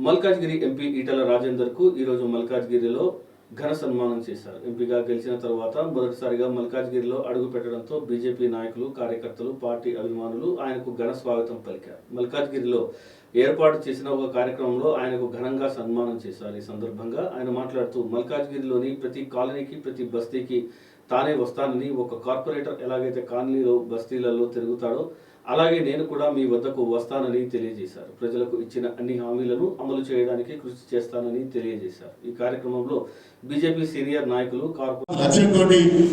Malkajgiri MP Etela Rajender కు ఈ రోజు మల్కాజ్గిరిలో ఘన సన్మానం చేశారు. ఎంపీగా గెలిచిన తర్వాత మొదటిసారిగా మల్కాజ్గిరిలో అడుగు పెట్టడంతో బీజేపీ నాయకులు, కార్యకర్తలు, పార్టీ అభిమానులు ఆయనకు ఘన స్వాగతం పలికారు. మల్కాజ్గిరిలో ఏర్పాటు చేసిన ఒక కార్యక్రమంలో ఆయనకు ఘనంగా సన్మానం చేశారు. ఈ సందర్భంగా ఆయన మాట్లాడుతూ మల్కాజ్గిరిలోని ప్రతి కాలనీకి, ప్రతి బస్తీకి తానే వస్తానని, ఒక కార్పొరేటర్ ఎలాగైతే కాలనీలో బస్తీలలో తిరుగుతాడో అలాగే నేను కూడా మీ వద్దకు వస్తానని తెలియజేశారు. ప్రజలకు ఇచ్చిన అన్ని హామీలను అమలు చేయడానికి కృషి చేస్తానని తెలియజేశారు. ఈ కార్యక్రమంలో బీజేపీ సీనియర్ నాయకులు, లక్ష్యంతో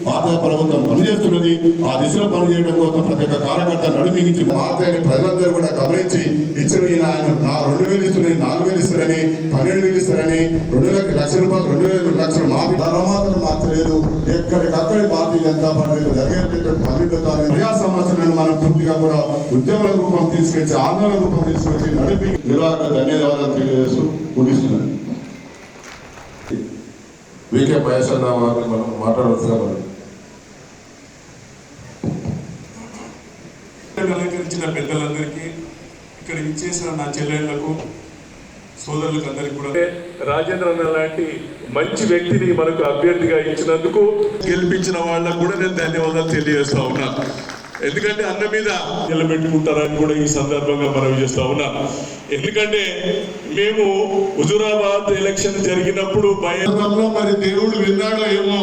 పాత ప్రభుత్వం పనిచేస్తున్నది. ఆ దిశలో పనిచేయడం కోసం ప్రతి ఒక్క కార్యకర్త నడుమించి మార్గాన్ని ప్రజలందరూ కూడా గమనించి ఇచ్చిన ఆయన 2,000 ఇస్తున్నాయి, 4,000 ఇస్తారని, 12,000 ఇస్తారని, 2 లక్షల రూపాయలు, 2 లక్షలు మాఫీ మాత్రం మార్చలేదు. ఎక్కడికక్కడి భారతీయ జనతా పార్టీలో జరిగేటటువంటి పనులు ప్రజా సమస్యలను మనం పూర్తిగా కూడా ఉద్యమ రూపం తీసుకొచ్చి, ఆందోళన రూపం తీసుకొచ్చి నడిపి నిర్వాహక ధన్యవాదాలు తెలియజేస్తూ ముగిస్తున్నాను. వీకే మహేశ్వర వారిని మనం మాట్లాడవలసిన అలంకరించిన పెద్దలందరికీ, ఇక్కడ ఇచ్చేసిన నా చెల్లెళ్లకు, సోదరులకు అందరికీ కూడా రాజేంద్ర అన్న లాంటి మంచి వ్యక్తిని మనకు అభ్యర్థిగా ఇచ్చినందుకు, గెలిపించిన వాళ్ళకు కూడా నేను ధన్యవాదాలు తెలియజేస్తా ఉన్నా. ఎందుకంటే అన్న మీద నిలబెట్టుకుంటారని కూడా ఈ సందర్భంగా మనం చేస్తా ఉన్నా. ఎందుకంటే మేము హుజూరాబాద్ ఎలక్షన్ జరిగినప్పుడు భయంలో మరి దేవుడు విన్నాడో ఏమో